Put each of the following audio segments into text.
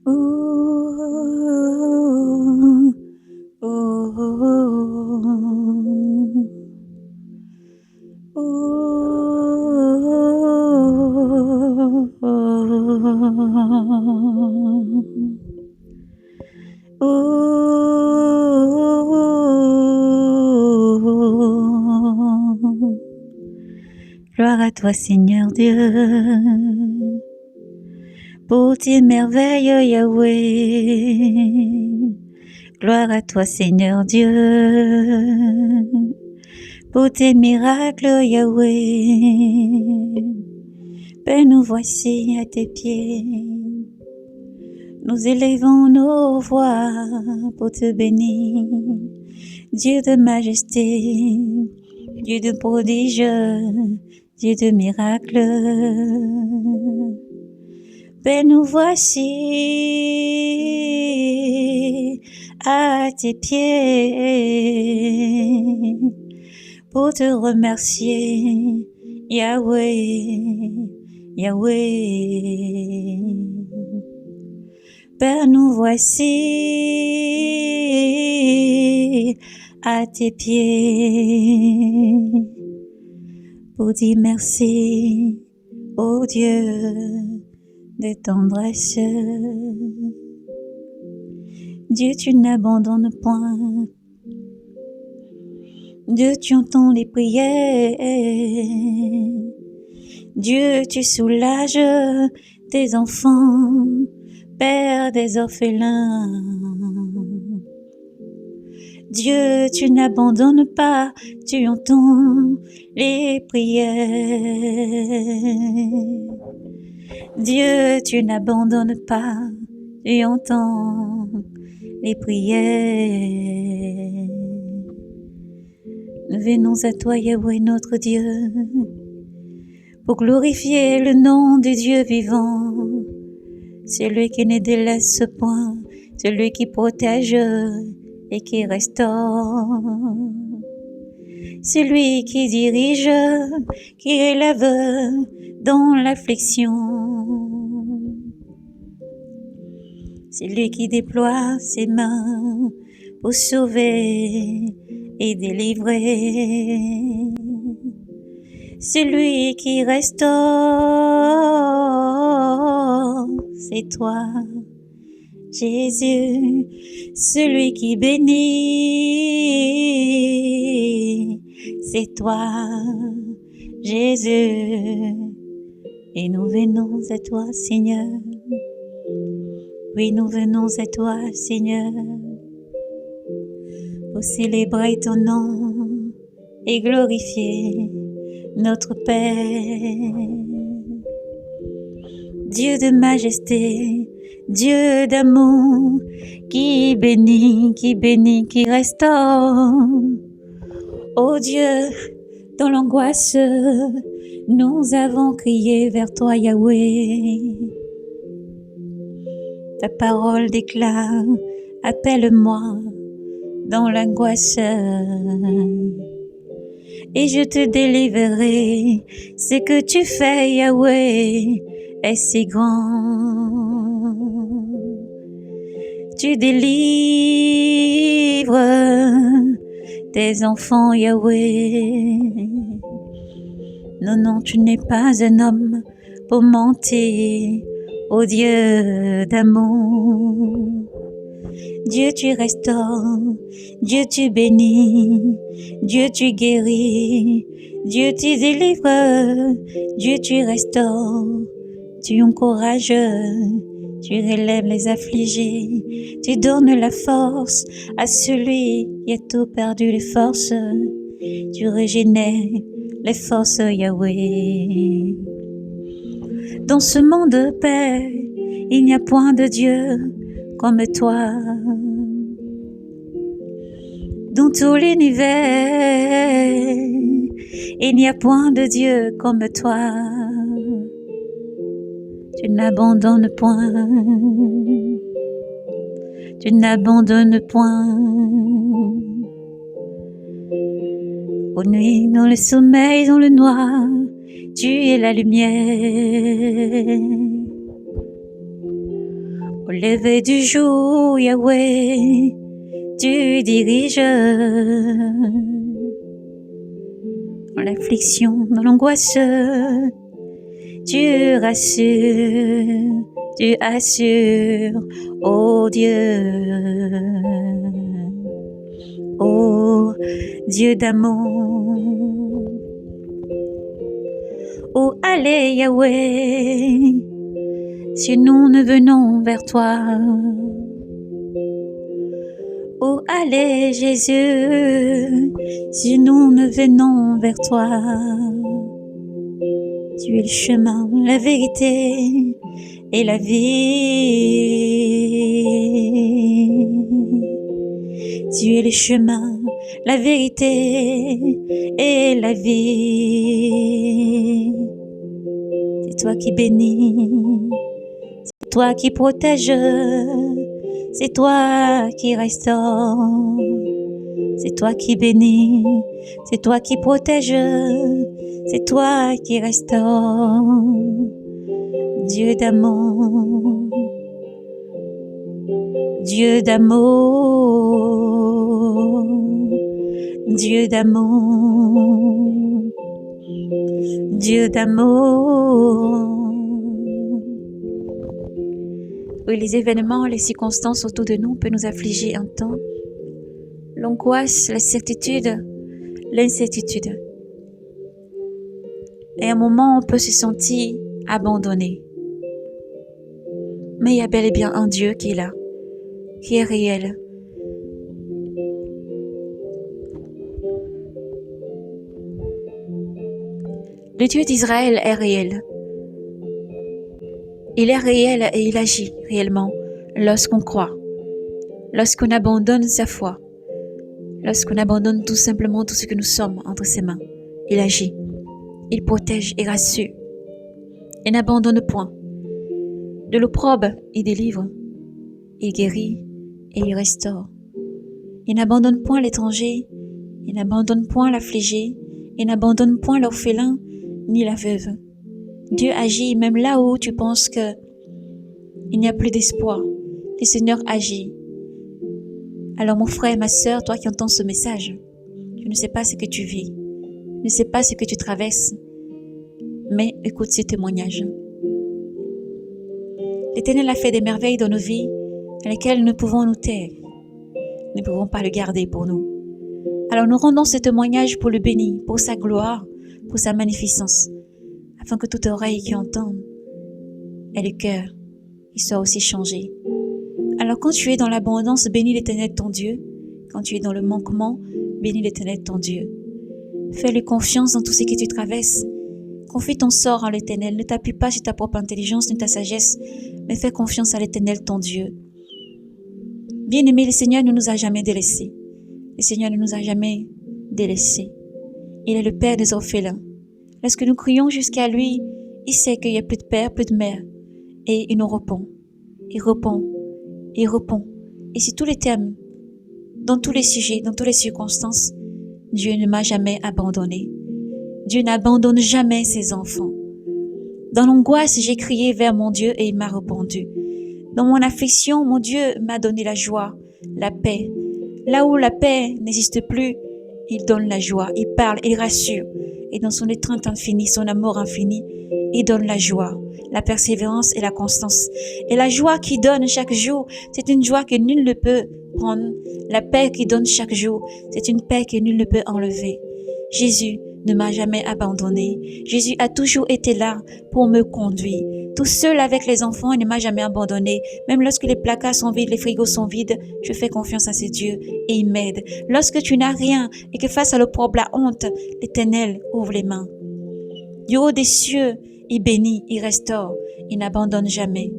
Ooh, ooh, ooh. Gloire à toi, Seigneur Dieu, pour tes merveilles, Yahweh. Gloire à toi, Seigneur Dieu, pour tes miracles, Yahweh. Père, nous voici à tes pieds. Nous élevons nos voix pour te bénir. Dieu de majesté, Dieu de prodige, Dieu de miracle. Père, nous voici à tes pieds pour te remercier, Yahweh, Yahweh. Père, nous voici à tes pieds pour dire merci, ô Dieu de tendresse. Dieu, tu n'abandonnes point. Dieu, tu entends les prières. Dieu, tu soulages tes enfants, Père des orphelins. Dieu, tu n'abandonnes pas, tu entends les prières. Dieu, tu n'abandonnes pas, tu entends les prières. Nous venons à toi, Yahweh, notre Dieu, pour glorifier le nom du Dieu vivant, celui qui ne délaisse point, celui qui protège et qui restaure, celui qui dirige, qui élève dans l'affliction, celui qui déploie ses mains pour sauver et délivrer, celui qui restaure, c'est toi, Jésus, celui qui bénit, c'est toi, Jésus, et nous venons à toi, Seigneur. Oui, nous venons à toi, Seigneur, pour célébrer ton nom et glorifier notre Père. Dieu de majesté, Dieu d'amour, qui bénit, qui restaure. Oh Dieu, dans l'angoisse, nous avons crié vers toi, Yahweh. Ta parole déclare, appelle-moi dans l'angoisse, et je te délivrerai. Ce que tu fais, Yahweh, est si grand. Tu délivres tes enfants, Yahweh. Non, non, tu n'es pas un homme pour mentir, ô Dieu d'amour. Dieu, tu restaures, Dieu, tu bénis, Dieu, tu guéris, Dieu, tu délivres, Dieu, tu restaures, tu encourages, tu relèves les affligés, tu donnes la force à celui qui a tout perdu les forces, tu régénères les forces, Yahweh. Dans ce monde, Père, il n'y a point de Dieu comme toi. Dans tout l'univers, il n'y a point de Dieu comme toi. Tu n'abandonnes point, tu n'abandonnes point. Aux nuits, dans le sommeil, dans le noir, tu es la lumière. Au lever du jour, Yahweh, tu diriges. Dans l'affliction, dans l'angoisse, tu rassures, tu assures, ô Dieu, ô Dieu d'amour. Oh, allez Yahweh, si nous ne venons vers toi. Oh, allez Jésus, si nous ne venons vers toi. Tu es le chemin, la vérité et la vie. Tu es le chemin, la vérité et la vie. C'est toi qui bénis, c'est toi qui protèges, c'est toi qui restaure, c'est toi qui bénis, c'est toi qui protèges, c'est toi qui restaure. Dieu d'amour, Dieu d'amour, Dieu d'amour, Dieu d'amour. Oui, les événements, les circonstances autour de nous peuvent nous affliger un temps. L'angoisse, la certitude, l'incertitude. Et à un moment, on peut se sentir abandonné. Mais il y a bel et bien un Dieu qui est là, qui est réel. Le Dieu d'Israël est réel. Il est réel et il agit réellement lorsqu'on croit, lorsqu'on abandonne sa foi, lorsqu'on abandonne tout simplement tout ce que nous sommes entre ses mains. Il agit, il protège et rassure. Il n'abandonne point. De l'opprobre, il délivre, il guérit et il restaure. Il n'abandonne point l'étranger, il n'abandonne point l'affligé, il n'abandonne point l'orphelin ni la veuve. Dieu agit même là où tu penses qu'il n'y a plus d'espoir. Le Seigneur agit. Alors mon frère, ma sœur, toi qui entends ce message, je ne sais pas ce que tu vis, je ne sais pas ce que tu traverses, mais écoute ce témoignage. L'Éternel a fait des merveilles dans nos vies, à lesquelles nous pouvons nous taire. Nous ne pouvons pas le garder pour nous. Alors nous rendons ce témoignage pour le bénir, pour sa gloire, pour sa magnificence, afin que toute oreille qui entende et le cœur, il soit aussi changé. Alors quand tu es dans l'abondance, bénis l'Éternel ton Dieu. Quand tu es dans le manquement, bénis l'Éternel ton Dieu. Fais-lui confiance dans tout ce que tu traverses. Confie ton sort à l'Éternel. Ne t'appuie pas sur ta propre intelligence ni ta sagesse, mais fais confiance à l'Éternel ton Dieu. Bien-aimé, le Seigneur ne nous a jamais délaissés. Le Seigneur ne nous a jamais délaissés. Il est le Père des orphelins. Lorsque nous crions jusqu'à lui, il sait qu'il n'y a plus de père, plus de mère. Et il nous répond. Il répond. Il répond. Et sur tous les thèmes, dans tous les sujets, dans toutes les circonstances, Dieu ne m'a jamais abandonné. Dieu n'abandonne jamais ses enfants. Dans l'angoisse, j'ai crié vers mon Dieu et il m'a répondu. Dans mon affliction, mon Dieu m'a donné la joie, la paix. Là où la paix n'existe plus, il donne la joie, il parle, il rassure. Et dans son étreinte infinie, son amour infini, il donne la joie, la persévérance et la constance. Et la joie qu'il donne chaque jour, c'est une joie que nul ne peut prendre. La paix qu'il donne chaque jour, c'est une paix que nul ne peut enlever. Jésus ne m'a jamais abandonné. Jésus a toujours été là pour me conduire. Tout seul avec les enfants, il ne m'a jamais abandonné. Même lorsque les placards sont vides, les frigos sont vides, je fais confiance à ce Dieu et il m'aide. Lorsque tu n'as rien et que face à l'opprobre, la honte, l'Éternel ouvre les mains. Du haut des cieux, il bénit, il restaure, il n'abandonne jamais.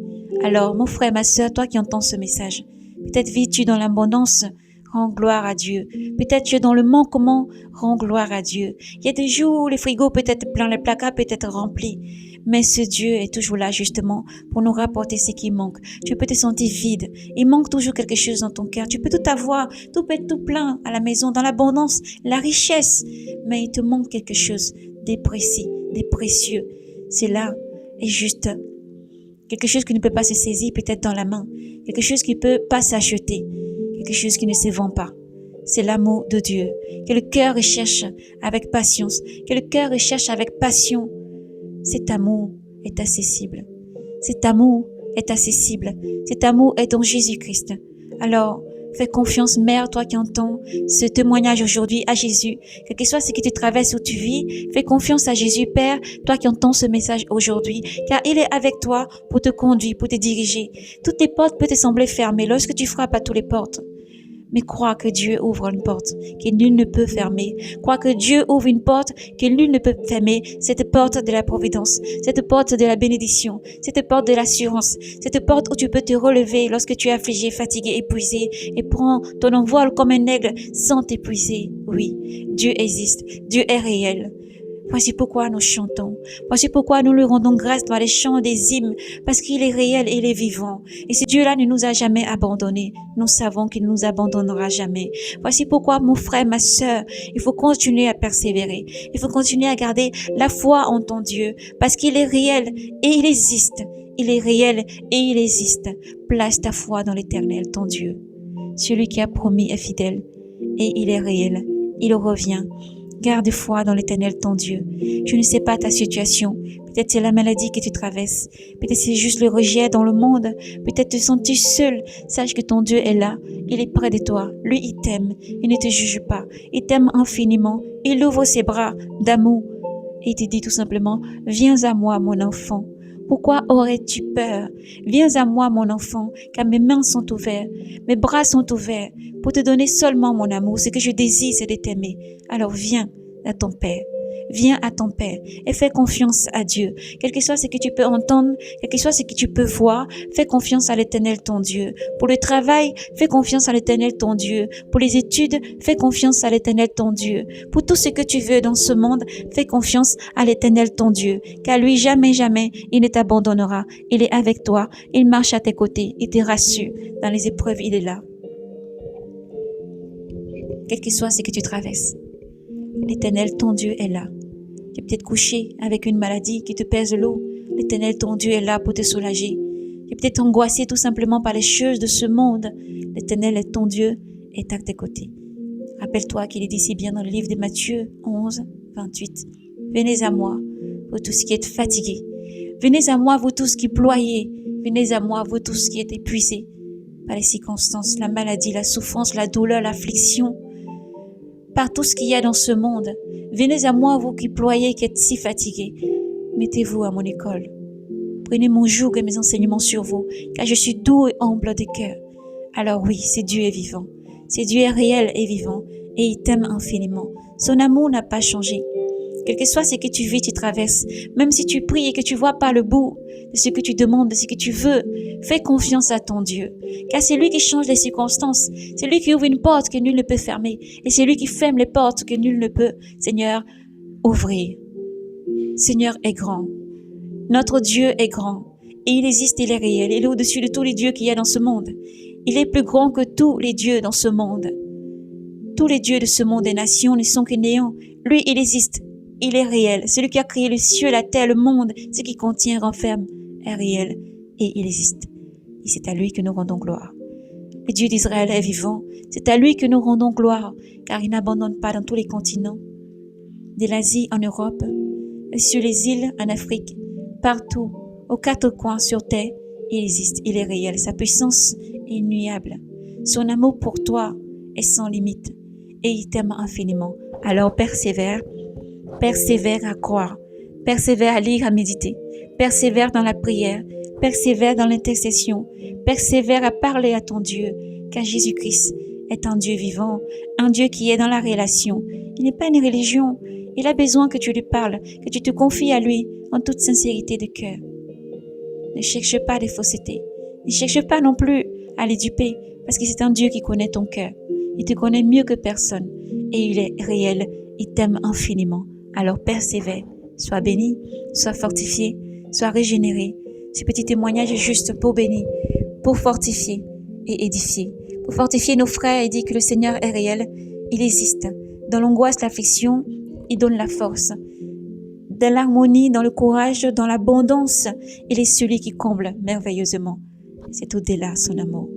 Alors, mon frère, ma sœur, toi qui entends ce message, peut-être vis-tu dans l'abondance, rends gloire à Dieu. Peut-être tu es dans le manquement, rends gloire à Dieu. Il y a des jours où les frigos peut être pleins, les placards peut être remplis. Mais ce Dieu est toujours là justement pour nous rapporter ce qui manque. Tu peux te sentir vide. Il manque toujours quelque chose dans ton cœur. Tu peux tout avoir, tout peut être tout plein à la maison, dans l'abondance, la richesse. Mais il te manque quelque chose des précis, des précieux. C'est là est juste quelque chose qui ne peut pas se saisir peut-être dans la main. Quelque chose qui ne peut pas s'acheter. Quelque chose qui ne se vend pas. C'est l'amour de Dieu. Que le cœur recherche avec patience. Que le cœur recherche avec passion. Cet amour est accessible. Cet amour est accessible. Cet amour est en Jésus-Christ. Alors, fais confiance, mère, toi qui entends ce témoignage aujourd'hui à Jésus. Quel que soit ce qui te traverse où tu vis, fais confiance à Jésus, Père, toi qui entends ce message aujourd'hui, car il est avec toi pour te conduire, pour te diriger. Toutes les portes peuvent te sembler fermées lorsque tu frappes à toutes les portes. Mais crois que Dieu ouvre une porte que nul ne peut fermer. Crois que Dieu ouvre une porte que nul ne peut fermer. Cette porte de la providence, cette porte de la bénédiction, cette porte de l'assurance, cette porte où tu peux te relever lorsque tu es affligé, fatigué, épuisé et prends ton envol comme un aigle sans t'épuiser. Oui, Dieu existe, Dieu est réel. Voici pourquoi nous chantons. Voici pourquoi nous lui rendons grâce dans les chants des hymnes, parce qu'il est réel et il est vivant. Et ce Dieu-là ne nous a jamais abandonnés. Nous savons qu'il ne nous abandonnera jamais. Voici pourquoi, mon frère, ma sœur, il faut continuer à persévérer. Il faut continuer à garder la foi en ton Dieu, parce qu'il est réel et il existe. Il est réel et il existe. Place ta foi dans l'Éternel, ton Dieu. Celui qui a promis est fidèle et il est réel. Il revient. Garde foi dans l'Éternel, ton Dieu. Je ne sais pas ta situation. Peut-être c'est la maladie que tu traverses. Peut-être c'est juste le rejet dans le monde. Peut-être te sens-tu seul. Sache que ton Dieu est là. Il est près de toi. Lui, il t'aime. Il ne te juge pas. Il t'aime infiniment. Il ouvre ses bras d'amour. Et il te dit tout simplement, viens à moi, mon enfant. Pourquoi aurais-tu peur? Viens à moi, mon enfant, car mes mains sont ouvertes, mes bras sont ouverts, pour te donner seulement mon amour. Ce que je désire, c'est de t'aimer. Alors viens à ton Père. Viens à ton Père et fais confiance à Dieu. Quel que soit ce que tu peux entendre, quel que soit ce que tu peux voir, fais confiance à l'Éternel ton Dieu. Pour le travail, fais confiance à l'Éternel ton Dieu. Pour les études, fais confiance à l'Éternel ton Dieu. Pour tout ce que tu veux dans ce monde, fais confiance à l'Éternel ton Dieu. Car lui, jamais, jamais, il ne t'abandonnera. Il est avec toi. Il marche à tes côtés. Il te rassure. Dans les épreuves, il est là. Quel que soit ce que tu traverses, l'Éternel, ton Dieu, est là. Tu es peut-être couché avec une maladie qui te pèse l'eau. L'Éternel, ton Dieu, est là pour te soulager. Tu es peut-être angoissé tout simplement par les choses de ce monde. L'Éternel, ton Dieu, est à tes côtés. Rappelle-toi qu'il est dit si bien dans le livre de Matthieu 11, 28. Venez à moi, vous tous qui êtes fatigués. Venez à moi, vous tous qui ployez. Venez à moi, vous tous qui êtes épuisés par les circonstances, la maladie, la souffrance, la douleur, l'affliction, par tout ce qu'il y a dans ce monde. Venez à moi, vous qui ployez, qui êtes si fatigués. Mettez-vous à mon école. Prenez mon joug et mes enseignements sur vous, car je suis doux et humble de cœur. Alors oui, c'est Dieu est vivant. C'est Dieu est réel et vivant, et il t'aime infiniment. Son amour n'a pas changé. Quel que soit ce que tu vis, tu traverses, même si tu pries et que tu vois pas le bout de ce que tu demandes, de ce que tu veux, fais confiance à ton Dieu. Car c'est lui qui change les circonstances. C'est lui qui ouvre une porte que nul ne peut fermer. Et c'est lui qui ferme les portes que nul ne peut, Seigneur, ouvrir. Seigneur est grand. Notre Dieu est grand. Et il existe, il est réel. Il est au-dessus de tous les dieux qu'il y a dans ce monde. Il est plus grand que tous les dieux dans ce monde. Tous les dieux de ce monde des nations ne sont que néants. Lui, il existe. Il est réel. Celui qui a créé le ciel, la terre, le monde, ce qui contient, renferme, est réel et il existe. Et c'est à lui que nous rendons gloire. Le Dieu d'Israël est vivant. C'est à lui que nous rendons gloire, car il n'abandonne pas dans tous les continents. De l'Asie en Europe, sur les îles en Afrique, partout, aux quatre coins sur terre, il existe, il est réel. Sa puissance est inouïable. Son amour pour toi est sans limite et il t'aime infiniment. Alors persévère à croire, persévère à lire, à méditer, persévère dans la prière, persévère dans l'intercession, persévère à parler à ton Dieu, car Jésus-Christ est un Dieu vivant, un Dieu qui est dans la relation. Il n'est pas une religion, il a besoin que tu lui parles, que tu te confies à lui en toute sincérité de cœur. Ne cherche pas des faussetés, ne cherche pas non plus à les duper, parce que c'est un Dieu qui connaît ton cœur. Il te connaît mieux que personne et il est réel, il t'aime infiniment. Alors persévère, sois béni, sois fortifié, soient régénérés. Ce petit témoignage est juste pour bénir, pour fortifier et édifier. Pour fortifier nos frères et dire que le Seigneur est réel, il existe. Dans l'angoisse, l'affliction, il donne la force. Dans l'harmonie, dans le courage, dans l'abondance, il est celui qui comble merveilleusement. C'est au-delà son amour.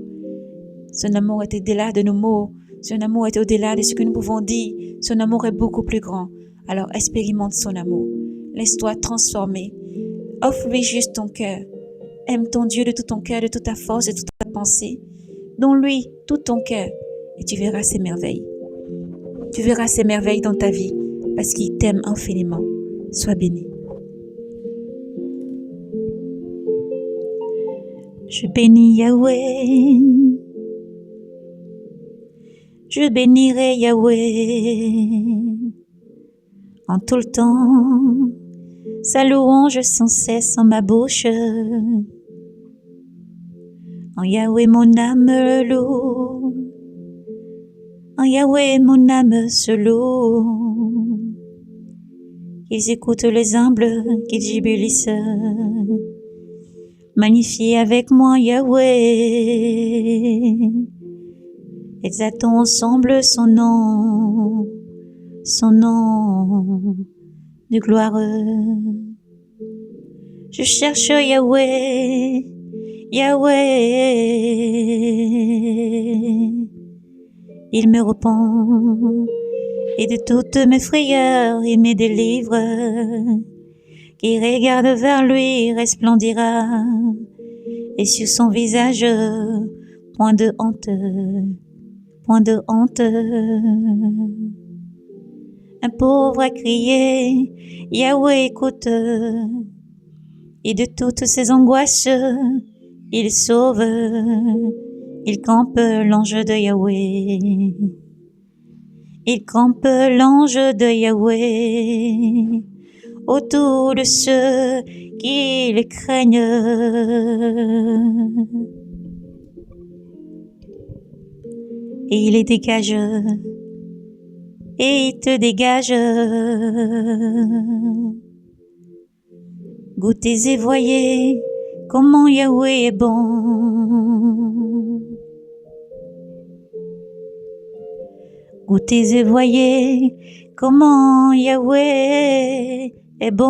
Son amour est au-delà de nos mots. Son amour est au-delà de ce que nous pouvons dire. Son amour est beaucoup plus grand. Alors expérimente son amour. Laisse-toi transformer. Offre-lui juste ton cœur. Aime ton Dieu de tout ton cœur, de toute ta force, de toute ta pensée. Donne-lui tout ton cœur et tu verras ses merveilles. Tu verras ses merveilles dans ta vie parce qu'il t'aime infiniment. Sois béni. Je bénis Yahweh. Je bénirai Yahweh en tout le temps. Sa louange sans cesse en ma bouche. En Yahweh mon âme le loue. En Yahweh mon âme se loue. Qu'ils écoutent les humbles, qu'ils jubilissent. Magnifiez avec moi Yahweh. Exaltons ensemble son nom de gloire. Je cherche Yahweh, Yahweh. Il me repent et de toutes mes frayeurs il me délivre. Qui regarde vers lui resplendira et sur son visage point de honte, point de honte. Un pauvre a crié, Yahweh écoute, et de toutes ses angoisses, il sauve, il campe l'ange de Yahweh. Il campe l'ange de Yahweh autour de ceux qui le craignent. Et il les dégage, et il te dégage. Goûtez et voyez comment Yahweh est bon. Goûtez et voyez comment Yahweh est bon.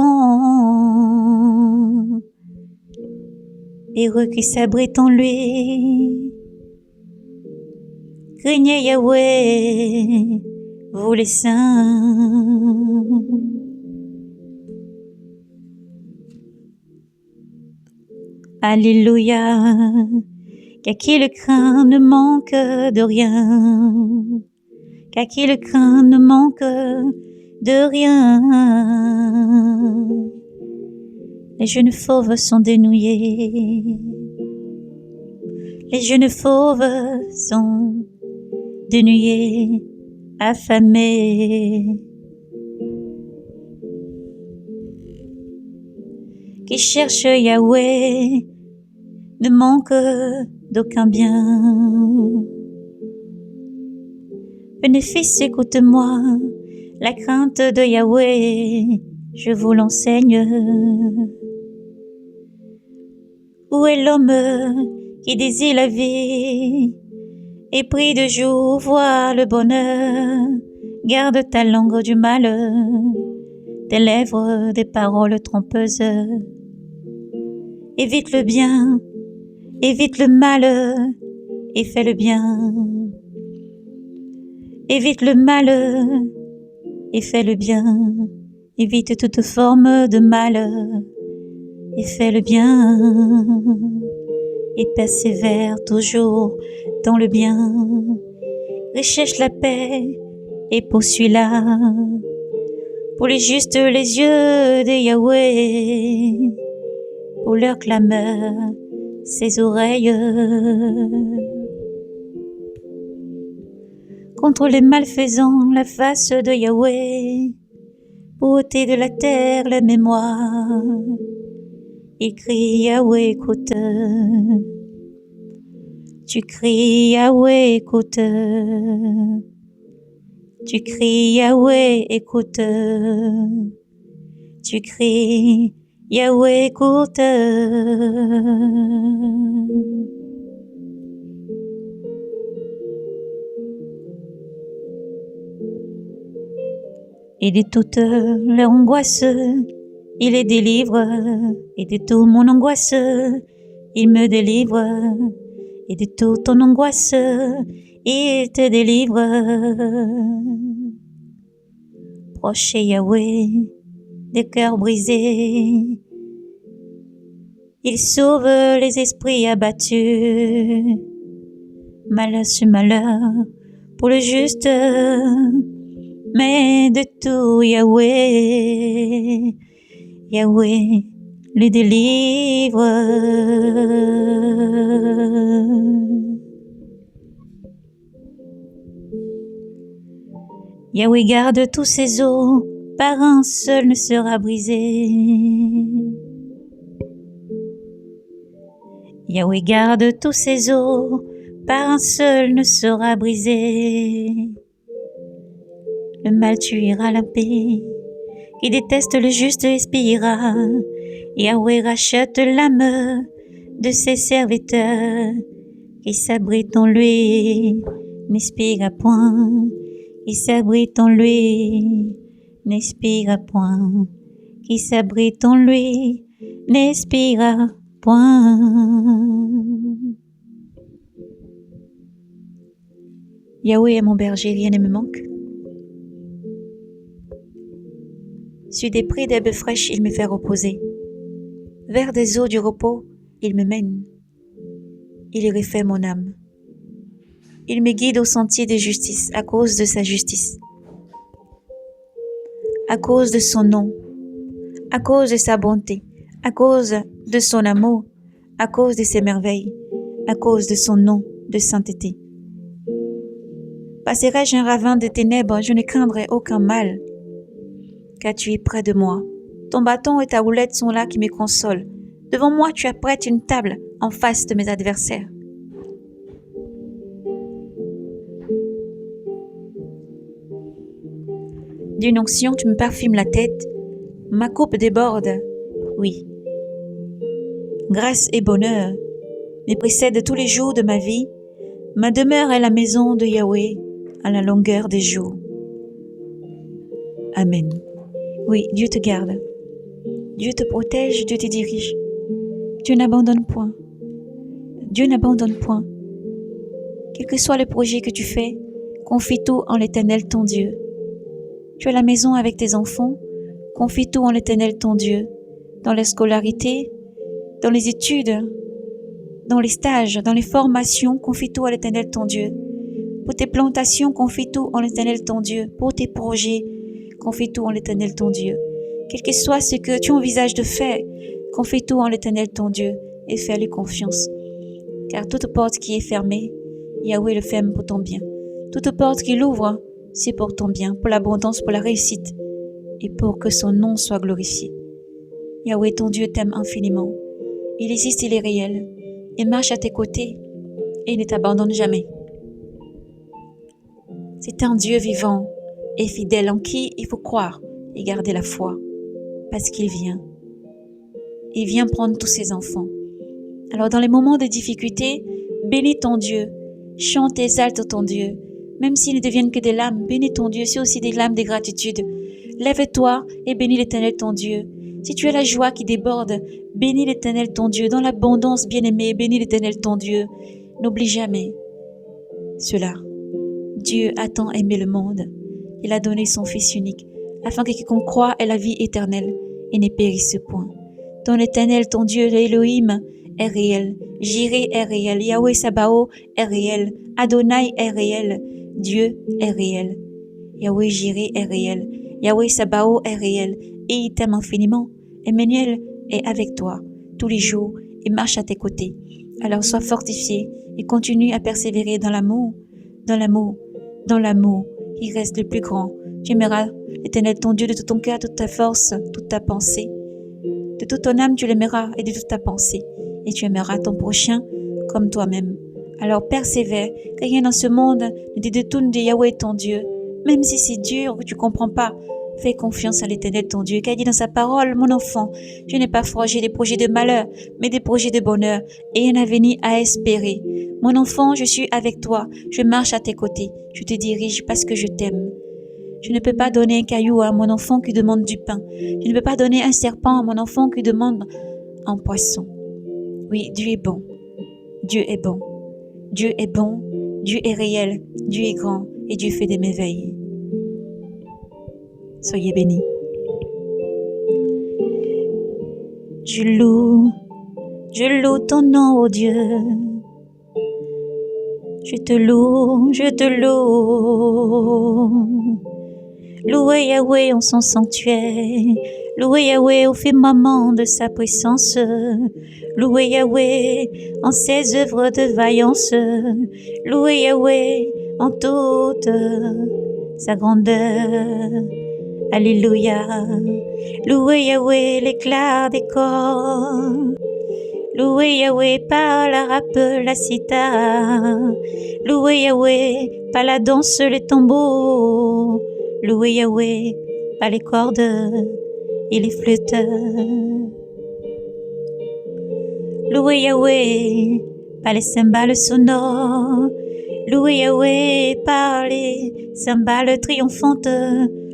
Heureux qui s'abrite en lui. Craignez Yahweh, vous les saints. Alléluia, qu'à qui le craint ne manque de rien. Qu'à qui le craint ne manque de rien. Les jeunes fauves sont dénoués. Les jeunes fauves sont dénoués, affamés. Qui cherche Yahweh ne manque d'aucun bien. Venez fils, écoute-moi, la crainte de Yahweh, je vous l'enseigne. Où est l'homme qui désire la vie et prie de jour voir le bonheur? Garde ta langue du mal, tes lèvres des paroles trompeuses. Évite le bien, évite le mal et fais le bien. Évite le mal et fais le bien. Évite toute forme de mal et fais le bien. Et persévère toujours dans le bien. Recherche la paix et poursuis-la. Pour les justes, les yeux de Yahweh. Pour leur clameur, ses oreilles. Contre les malfaisants, la face de Yahweh. Pour ôter de la terre la mémoire. Il crie Yahweh, écoute. Tu cries Yahweh, écoute. Tu cries Yahweh, écoute. Tu cries Yahweh écoute. Et de toute leur angoisse, il les délivre. Et de toute mon angoisse, il me délivre. Et de toute ton angoisse, il te délivre. Proche est Yahweh des cœurs brisés. Il sauve les esprits abattus. Malheur sur malheur pour le juste, mais de tout Yahweh, Yahweh le délivre. Yahweh garde tous ses os, par un seul ne sera brisé. Yahweh garde tous ses os, par un seul ne sera brisé. Le mal tuera la paix, qui déteste le juste expira. Yahweh rachète l'âme de ses serviteurs, qui s'abritent en lui, n'expira point. Qui s'abrite en lui, n'expira point. Qui s'abrite en lui, n'expira point. Yahweh est mon berger, rien ne me manque. Sur des prés d'herbes fraîches, il me fait reposer. Vers des eaux du repos, il me mène. Il y refait mon âme. Il me guide au sentier de justice à cause de sa justice, à cause de son nom, à cause de sa bonté, à cause de son amour, à cause de ses merveilles, à cause de son nom de sainteté. Passerai-je un ravin de ténèbres, je ne craindrai aucun mal, car tu es près de moi. Ton bâton et ta houlette sont là qui me consolent. Devant moi, tu apprêtes une table en face de mes adversaires. D'une onction, tu me parfumes la tête, ma coupe déborde, oui. Grâce et bonheur me précèdent tous les jours de ma vie, ma demeure est la maison de Yahweh à la longueur des jours. Amen. Oui, Dieu te garde, Dieu te protège, Dieu te dirige. Dieu n'abandonne point. Dieu n'abandonne point. Quel que soit le projet que tu fais, confie tout en l'Éternel ton Dieu. Tu es à la maison avec tes enfants, confie tout en l'Éternel ton Dieu. Dans la scolarité, dans les études, dans les stages, dans les formations, confie tout à l'Éternel ton Dieu. Pour tes plantations, confie tout en l'Éternel ton Dieu. Pour tes projets, confie tout en l'Éternel ton Dieu. Quel que soit ce que tu envisages de faire, confie tout en l'Éternel ton Dieu et fais-lui confiance. Car toute porte qui est fermée, Yahweh le ferme pour ton bien. Toute porte qu'il ouvre, c'est pour ton bien, pour l'abondance, pour la réussite et pour que son nom soit glorifié. Yahweh, ton Dieu t'aime infiniment. Il existe, il est réel. Il marche à tes côtés et il ne t'abandonne jamais. C'est un Dieu vivant et fidèle en qui il faut croire et garder la foi parce qu'il vient. Il vient prendre tous ses enfants. Alors dans les moments de difficulté, bénis ton Dieu, chante et exalte ton Dieu. Même s'ils ne deviennent que des larmes, bénis ton Dieu, c'est aussi des larmes de gratitude. Lève-toi et bénis l'Éternel ton Dieu. Si tu as la joie qui déborde, bénis l'Éternel ton Dieu. Dans l'abondance, bien-aimé, bénis l'Éternel ton Dieu. N'oublie jamais cela. Dieu a tant aimé le monde. Il a donné son Fils unique, afin que quiconque croit ait la vie éternelle et ne périsse point. Ton Éternel, ton Dieu, l'Élohim, est réel. Jireh est réel. Yahweh Sabaoth est réel. Adonai est réel. Dieu est réel. Yahweh Jireh est réel. Yahweh Sabaoth est réel. Et il t'aime infiniment. Emmanuel est avec toi tous les jours et marche à tes côtés. Alors sois fortifié et continue à persévérer dans l'amour, dans l'amour, dans l'amour. Il reste le plus grand. Tu aimeras l'Éternel ton Dieu de tout ton cœur, toute ta force, toute ta pensée. De toute ton âme, tu l'aimeras et de toute ta pensée. Et tu aimeras ton prochain comme toi-même. Alors persévère, car rien dans ce monde ne te détourne de Yahweh ton Dieu. Même si c'est dur, que tu ne comprends pas, Fais confiance à l'Éternel ton Dieu, qui a dit dans sa parole, mon enfant, je n'ai pas forgé des projets de malheur, mais des projets de bonheur et un avenir à espérer. Mon enfant, je suis avec toi, je marche à tes côtés, je te dirige parce que je t'aime. Je ne peux pas donner un caillou à mon enfant qui demande du pain. Je ne peux pas donner un serpent à mon enfant qui demande un poisson. Oui, Dieu est bon. Dieu est bon. Dieu est bon. Dieu est réel. Dieu est grand. Et Dieu fait des merveilles. Soyez bénis. Je loue ton nom, ô Dieu. Je te loue. Louez Yahweh en son sanctuaire. Louez Yahweh au firmament de sa puissance. Louez Yahweh en ses œuvres de vaillance. Louez Yahweh en toute sa grandeur. Alléluia. Louez Yahweh l'éclat des corps. Louez Yahweh par la harpe, la cithare. Louez Yahweh par la danse, les tambours. Louez Yahweh par les cordes et les flûtes. Louez Yahweh par les cymbales sonores. Louez Yahweh par les cymbales triomphantes.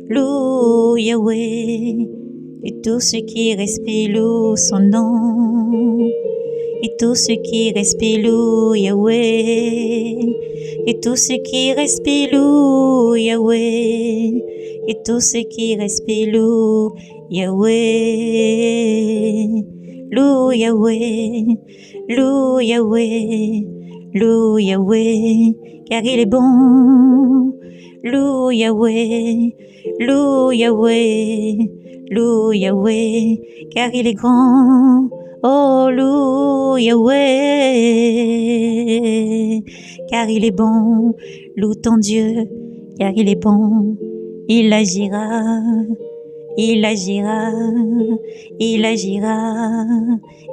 Louez Yahweh et tout ce qui respire loue son nom. Et tout ce qui respire loue Yahweh. Et tout ce qui respire loue Yahweh. Et tout ce qui respire loue Yahweh. Loue Yahweh. Loue Yahweh. Loue Yahweh. Car il est bon. Loue Yahweh. Loue Yahweh. Loue Yahweh. Car il est grand. Oh, loue Yahweh, car il est bon. Loue ton Dieu, car il est bon. Il agira, il agira, il agira.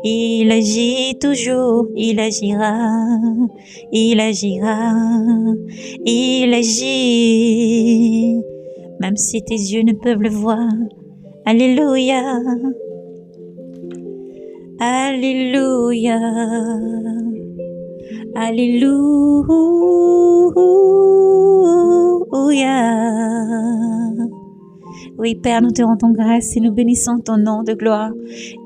Il agit toujours, il agira, il agira, il agit. Même si tes yeux ne peuvent le voir. Alléluia. Alléluia, Alléluia. Oui, Père, nous te rendons grâce et nous bénissons ton nom de gloire.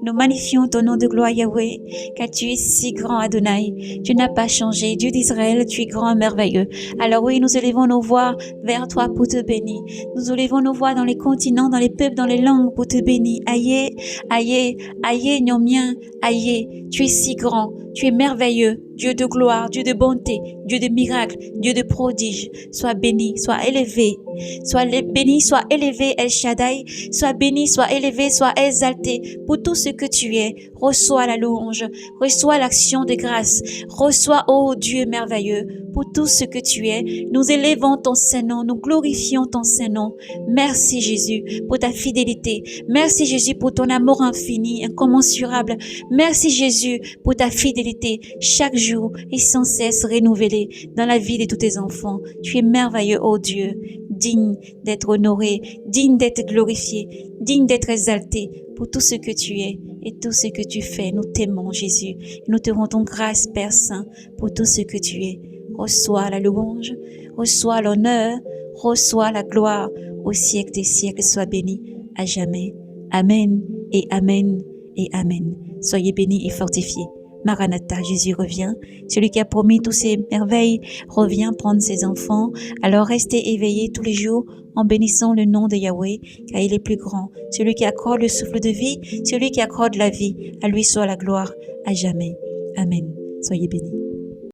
Nous magnifions ton nom de gloire, Yahweh, car tu es si grand, Adonai. Tu n'as pas changé. Dieu d'Israël, tu es grand et merveilleux. Alors oui, nous élevons nos voix vers toi pour te bénir. Nous élevons nos voix dans les continents, dans les peuples, dans les langues pour te bénir. Aïe, aïe, aïe, nyomien, aïe. Tu es si grand, tu es merveilleux. Dieu de gloire, Dieu de bonté, Dieu de miracles, Dieu de prodiges. Sois béni, sois élevé. Sois béni, sois élevé, El Shaddai. Sois béni, sois élevé, sois exalté pour tout ce que tu es. Reçois la louange, reçois l'action de grâce. Reçois, ô Dieu merveilleux, pour tout ce que tu es. Nous élevons ton Saint-Nom, nous glorifions ton Saint-Nom. Merci Jésus pour ta fidélité. Merci Jésus pour ton amour infini, incommensurable. Merci Jésus pour ta fidélité chaque jour et sans cesse renouvelée dans la vie de tous tes enfants. Tu es merveilleux, ô Dieu, digne d'être honoré, digne d'être glorifié, digne d'être exalté pour tout ce que tu es et tout ce que tu fais. Nous t'aimons Jésus. Nous te rendons grâce, Père Saint, pour tout ce que tu es. Reçois la louange, reçois l'honneur, reçois la gloire au siècle des siècles. Sois béni à jamais. Amen et Amen et Amen. Soyez bénis et fortifiés. Maranatha, Jésus revient. Celui qui a promis toutes ces merveilles revient prendre ses enfants. Alors restez éveillés tous les jours en bénissant le nom de Yahweh, car il est plus grand. Celui qui accorde le souffle de vie, celui qui accorde la vie, à lui soit la gloire à jamais. Amen. Soyez bénis.